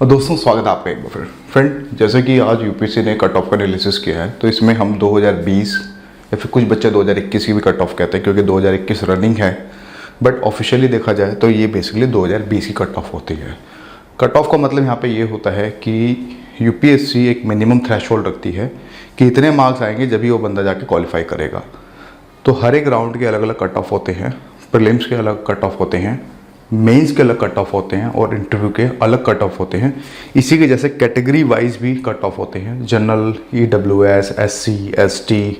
दोस्तों स्वागत है आपका एक बार फिर। फ्रेंड, जैसे कि आज यूपीएससी ने कट ऑफ का एनालिसिस किया है, तो इसमें हम 2020 या फिर कुछ बच्चे 2021 की भी कट ऑफ कहते हैं क्योंकि 2021 रनिंग है, बट ऑफिशियली देखा जाए तो ये बेसिकली 2020 की कट ऑफ होती है। कट ऑफ का मतलब यहाँ पे ये होता है कि यूपीएससी एक मिनिमम थ्रेशोल्ड रखती है कि इतने मार्क्स आएंगे जब ही वो बंदा जाके क्वालिफाई करेगा। तो हर एक राउंड के अलग अलग कट ऑफ होते हैं, प्रीलिम्स के अलग कट ऑफ होते हैं, मेंस के अलग कट ऑफ होते हैं और इंटरव्यू के अलग कट ऑफ होते हैं। इसी के जैसे कैटेगरी वाइज भी कट ऑफ होते हैं। General, EWS, SC, ST,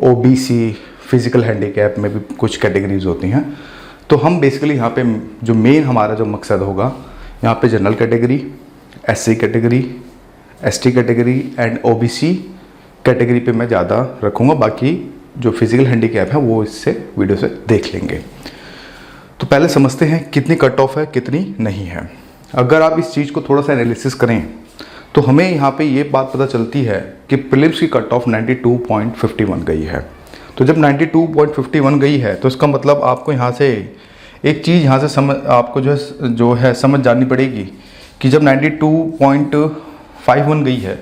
OBC, physical handicap में भी कुछ कैटेगरीज होती हैं। तो हम बेसिकली यहाँ पे जो मेन हमारा जो मकसद होगा, यहाँ पे general category, SC category, ST category and OBC category पे मैं ज़्यादा रखूँगा। बाकी जो फिजिकल हैंडीकैप है वो इससे वीडियो से देख लेंगे। तो पहले समझते हैं कितनी कट ऑफ है, कितनी नहीं है। अगर आप इस चीज़ को थोड़ा सा एनालिसिस करें तो हमें यहाँ पे ये बात पता चलती है कि प्रीलिम्स की कट ऑफ 92.51 गई है। तो जब 92.51 गई है तो इसका मतलब आपको यहाँ से एक चीज़ यहाँ से आपको जो है समझ जानी पड़ेगी कि जब 92.51 गई है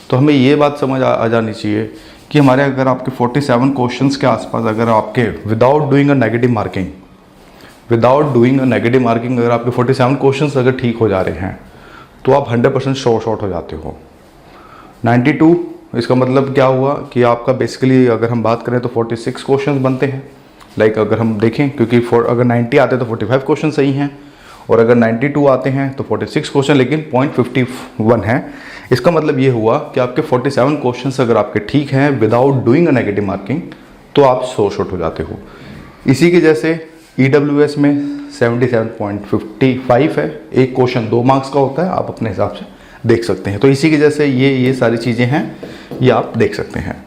तो हमें ये बात समझ आ जानी चाहिए कि हमारे अगर आपके 47 क्वेश्चंस के आसपास अगर आपके without doing a negative marking अगर आपके 47 क्वेश्चंस अगर ठीक हो जा रहे हैं तो आप 100% शॉर्ट हो जाते हो। 92 इसका मतलब क्या हुआ कि आपका बेसिकली अगर हम बात करें तो 46 क्वेश्चंस बनते हैं। अगर हम देखें, क्योंकि अगर 90 आते हैं तो 45 क्वेश्चन सही हैं और अगर 92 आते हैं तो 46 क्वेश्चन, लेकिन 0.51 है। इसका मतलब ये हुआ कि आपके 47 क्वेश्चंस अगर आपके ठीक हैं without doing a negative marking तो आप शॉर्ट हो जाते हो। इसी के जैसे ईडब्ल्यूएस में 77.55 है। एक क्वेश्चन 2 मार्क्स का होता है, आप अपने हिसाब से देख सकते हैं। तो इसी की जैसे ये सारी चीज़ें हैं, ये आप देख सकते हैं।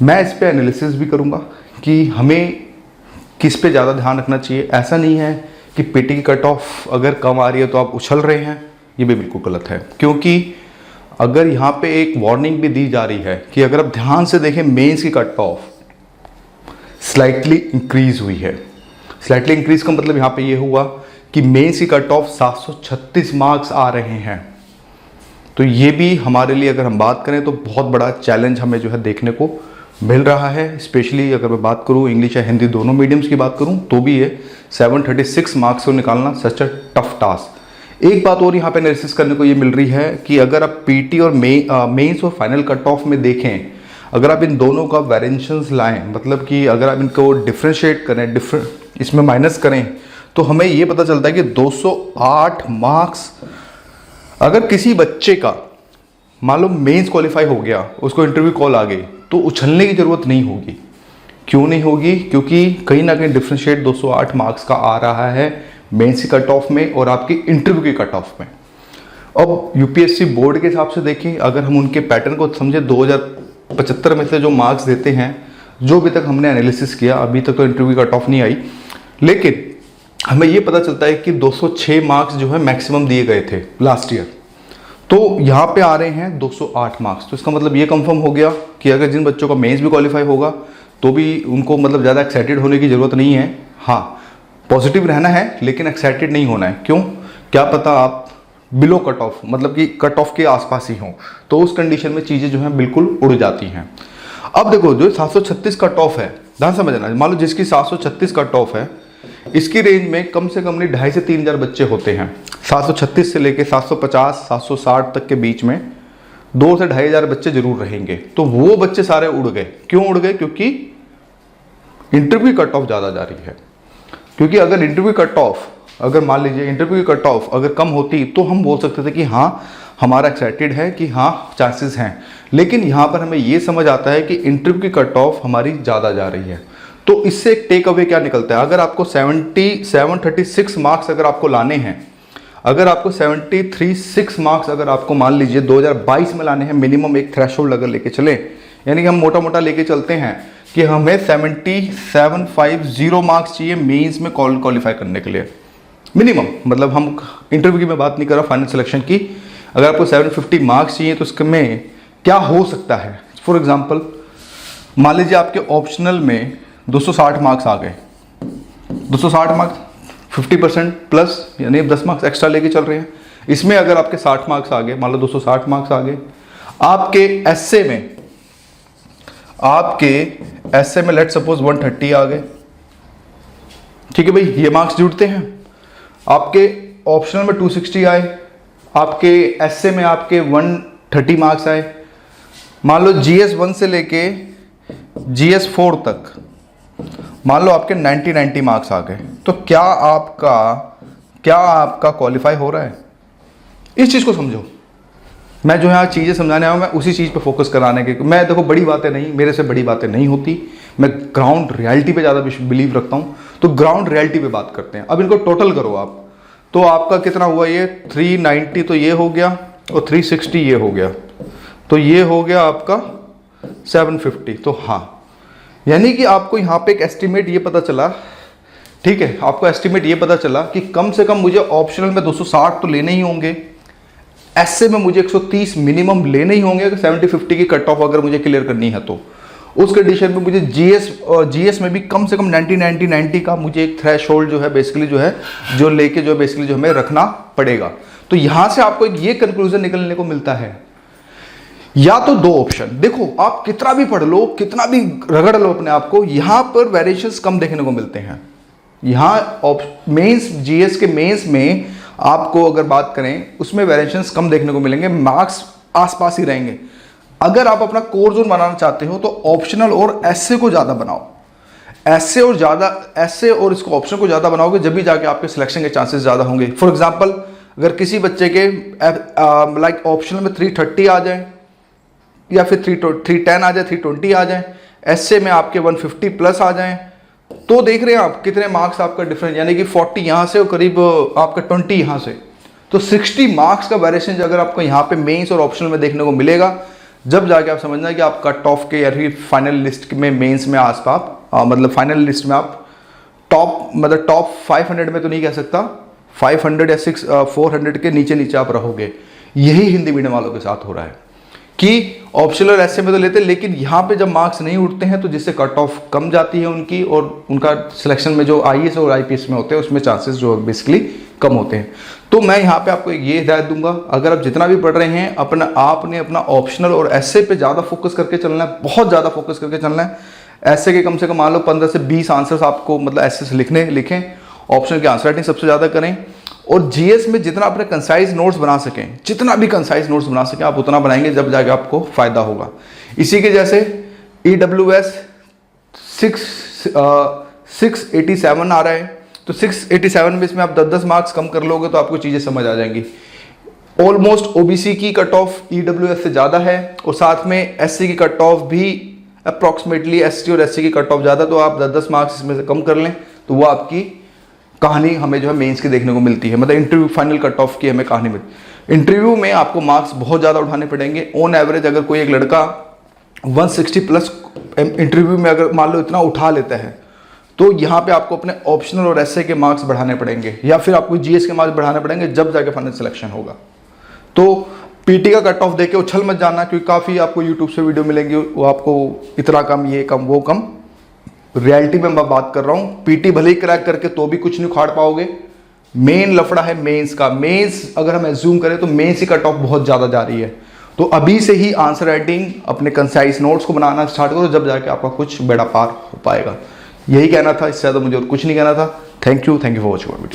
मैं इस पे एनालिसिस भी करूँगा कि हमें किस पे ज़्यादा ध्यान रखना चाहिए। ऐसा नहीं है कि पीटी की कट ऑफ अगर कम आ रही है तो आप उछल रहे हैं, ये भी बिल्कुल गलत है। क्योंकि अगर यहाँ पे एक वार्निंग भी दी जा रही है कि अगर आप ध्यान से देखें मेंस की कट ऑफ स्लाइटली इंक्रीज हुई है। स्लाइटली इंक्रीज का मतलब यहाँ पे ये हुआ कि मेंस की कट ऑफ 736 मार्क्स आ रहे हैं। तो ये भी हमारे लिए अगर हम बात करें तो बहुत बड़ा चैलेंज हमें जो है देखने को मिल रहा है। स्पेशली अगर मैं बात करूँ इंग्लिश या हिंदी दोनों मीडियम्स की बात करूँ तो भी ये 736 मार्क्स को निकालना सच अ टफ टास्क। एक बात और यहाँ पे एनालिसिस करने को ये मिल रही है कि अगर आप पीटी और मेंस और फाइनल कट ऑफ में देखें, अगर आप इन दोनों का वेरिएशंस लाएं, मतलब कि अगर आप इनको डिफ्रेंशिएट करें, इसमें माइनस करें, तो हमें ये पता चलता है कि 208 मार्क्स अगर किसी बच्चे का मान लो मेंस क्वालिफाई हो गया, उसको इंटरव्यू कॉल आ गई, तो उछलने की ज़रूरत नहीं होगी। क्यों नहीं होगी? क्योंकि कहीं ना कहीं डिफ्रेंशिएट 208 मार्क्स का आ रहा है मेंस की कट ऑफ में और आपकी इंटरव्यू की कट ऑफ में। अब यूपीएससी बोर्ड के हिसाब से देखें, अगर हम उनके पैटर्न को समझे, 2075 में से जो मार्क्स देते हैं, जो अभी तक हमने एनालिसिस किया, अभी तक तो इंटरव्यू कट ऑफ नहीं आई, लेकिन हमें ये पता चलता है कि 206 मार्क्स जो है मैक्सिमम दिए गए थे लास्ट ईयर। तो यहाँ पे आ रहे हैं 208 मार्क्स। तो इसका मतलब ये कंफर्म हो गया कि अगर जिन बच्चों का मेंस भी क्वालिफाई होगा तो भी उनको मतलब ज़्यादा एक्साइटेड होने की ज़रूरत नहीं है। हाँ, पॉजिटिव रहना है लेकिन एक्साइटेड नहीं होना है। क्यों? क्या पता आप बिलो कट ऑफ, मतलब कि कट ऑफ के आसपास ही हों, तो उस कंडीशन में चीज़ें जो हैं बिल्कुल उड़ जाती हैं। अब देखो, जो 736 कट ऑफ है, ध्यान समझना, मान लो जिसकी 736 कट ऑफ है, इसकी रेंज में कम से कम 2,500 से 3,000 बच्चे होते हैं। 736 से लेके 750, 760 तक के बीच में 2 से 2,500 बच्चे जरूर रहेंगे। तो वो बच्चे सारे उड़ गए। क्यों उड़ गए? क्योंकि इंटरव्यू कट ऑफ ज़्यादा जा रही है। क्योंकि अगर इंटरव्यू कट ऑफ, अगर मान लीजिए इंटरव्यू की कट ऑफ अगर कम होती तो हम बोल सकते थे कि हाँ, हमारा एक्साइटेड है कि हाँ चांसेस हैं। लेकिन यहाँ पर हमें ये समझ आता है कि इंटरव्यू की कट ऑफ हमारी ज़्यादा जा रही है। तो इससे एक टेक अवे क्या निकलता है? अगर आपको 736 मार्क्स अगर आपको लाने हैं, अगर आपको 736 मार्क्स अगर आपको मान लीजिए 2022 में लाने हैं, मिनिमम एक थ्रेशोल्ड अगर लेके चले, यानी कि हम मोटा मोटा लेके चलते हैं कि हमें 7750 मार्क्स चाहिए मेंस में क्वालिफाई करने के लिए मिनिमम। मतलब हम इंटरव्यू की मैं बात नहीं कर रहा, फाइनल सिलेक्शन की। अगर आपको 750 मार्क्स चाहिए तो उसमें क्या हो सकता है? फॉर एग्जांपल मान लीजिए आपके ऑप्शनल में 260 मार्क्स आ गए। 260 मार्क्स 50% प्लस, यानी 10 मार्क्स एक्स्ट्रा लेके चल रहे हैं। इसमें अगर आपके 60 मार्क्स आ गए, मान लो 260 मार्क्स आ गए, आपके एसए में लेट सपोज 130 आ गए, ठीक है भाई, ये मार्क्स जुड़ते हैं। आपके ऑप्शनल में 260 आए, आपके एसए में आपके 130 मार्क्स आए। मान लो जीएस 1 से लेके जीएस 4 तक मान लो आपके 90 मार्क्स आ गए, तो क्या आपका क्वालिफाई हो रहा है? इस चीज को समझो। मैं जो यहाँ चीजें समझाने आया हूं, मैं उसी चीज पे फोकस कराने के, मैं देखो बड़ी बातें नहीं, मेरे से बड़ी बातें नहीं होती, मैं ग्राउंड रियलिटी पे ज्यादा बिलीव रखता हूं। तो ग्राउंड रियलिटी पे बात करते हैं। अब इनको टोटल करो आप, तो आपका कितना हुआ? ये 390 तो ये हो गया और 360 ये हो गया, तो ये हो गया आपका 750। तो हाँ, यानी कि आपको यहाँ पे एक एस्टिमेट ये पता चला, ठीक है, आपको एस्टिमेट ये पता चला कि कम से कम मुझे ऑप्शनल में 260 तो लेने ही होंगे, एसए में मुझे 130 मिनिमम लेने ही होंगे अगर 70-50 की कट ऑफ अगर मुझे क्लियर करनी है। तो उस कंडीशन में मुझे जीएस में भी कम से कम 90 का मुझे एक थ्रेशोल्ड जो है बेसिकली जो लेके जो बेसिकली जो हमें रखना पड़ेगा। तो यहां से आपको एक ये कंक्लूजन निकलने को मिलता है, या तो दो ऑप्शन, देखो आप कितना भी पढ़ लो, कितना भी रगड़ लो अपने आप को, यहां पर वेरिएशंस कम देखने को मिलते हैं। यहां मेंस, जीएस के मेंस में आपको अगर बात करें उसमें वेरिएशंस कम देखने को मिलेंगे, मार्क्स आसपास ही रहेंगे। अगर आप अपना कोर जोन बनाना चाहते हो तो ऑप्शनल और एसए को ज्यादा बनाओ, एसए और इसको ऑप्शन को ज्यादा बनाओगे, जब भी जाके आपके सिलेक्शन के चांसेस ज्यादा होंगे। फॉर एग्जांपल, अगर किसी बच्चे के लाइक ऑप्शनल में 330 आ जाए या फिर 310 आ जाए, 320 आ जाए, एसए में आपके 150 प्लस आ जाए, तो देख रहे हैं आप कितने मार्क्स आपका डिफरेंस, यानी कि 40 यहां से और करीब आपका 20 यहां से, तो 60 मार्क्स का वेरिएशन अगर आपको यहाँ पे मेंस और ऑप्शनल में देखने को मिलेगा, जब जाके आप समझना है कि आप कट ऑफ के या फिर फाइनल लिस्ट में मेंस में आसपास मतलब फाइनल लिस्ट में आप टॉप 500 में तो नहीं कह सकता, 500 या 400 के नीचे आप रहोगे। यही हिंदी मीडियम वालों के साथ हो रहा है कि ऑप्शनल ऐसे में तो लेते, लेकिन यहाँ पे जब मार्क्स नहीं उठते हैं तो जिससे कट ऑफ कम जाती है उनकी, और उनका सिलेक्शन में जो आईएएस और आईपीएस में होते हैं उसमें चांसेस जो बेसिकली कम होते हैं। तो मैं यहाँ पे आपको ये हिदायत दूंगा, अगर आप जितना भी पढ़ रहे हैं आपने अपना ऑप्शनल और एसए पे ज़्यादा फोकस करके चलना है, बहुत ज़्यादा फोकस करके चलना है। एसए के कम से कम मान लो 15 से 20 आंसर्स आपको मतलब एसए से लिखें, ऑप्शनल की आंसर राइटिंग सबसे ज़्यादा करें, और जीएस में जितना अपने कंसाइज नोट्स बना सकें, जितना भी कंसाइज नोट्स बना सकें आप उतना बनाएंगे, जब जाके आपको फायदा होगा। इसी के जैसे EWS 687 आ रहा है, तो 687 में इसमें आप 10-10 मार्क्स कम कर लोगे तो आपको चीजें समझ आ जाएंगी। ऑलमोस्ट ओबीसी की कट ऑफ EWS से ज्यादा है, और साथ में एससी की कट ऑफ भी अप्रॉक्सीमेटली एसटी और एससी की कट ऑफ ज्यादा, तो आप 10-10 मार्क्स इसमें से कम कर लें तो वो आपकी कहानी हमें जो है मेंस की देखने को मिलती है, मतलब इंटरव्यू फाइनल कट ऑफ की हमें कहानी मिलती। इंटरव्यू में आपको मार्क्स बहुत ज़्यादा उठाने पड़ेंगे। ऑन एवरेज अगर कोई एक लड़का 160 प्लस इंटरव्यू में अगर मान लो इतना उठा लेता है, तो यहाँ पे आपको अपने ऑप्शनल और एसए के मार्क्स बढ़ाने पड़ेंगे, या फिर आपको जीएस के मार्क्स बढ़ाने पड़ेंगे, जब जाके फाइनल सिलेक्शन होगा। तो पीटी का कट ऑफ देके उछल मत जाना, क्योंकि काफ़ी आपको यूट्यूब से वीडियो मिलेंगी, वो आपको इतना कम, ये कम, वो कम। रियलिटी में मैं बात कर रहा हूं, पीटी भले ही क्रैक करके तो भी कुछ नहीं उखाड़ पाओगे। मेन लफड़ा है मेंस का। मेंस अगर हम एज्यूम करें तो मेंस ही कट ऑफ बहुत ज्यादा जा रही है, तो अभी से ही आंसर राइटिंग अपने कंसाइज नोट्स को बनाना स्टार्ट करो, जब जाके आपका कुछ बेड़ा पार हो पाएगा। यही कहना था, इससे ज्यादा मुझे और कुछ नहीं कहना था। Thank you for watching video.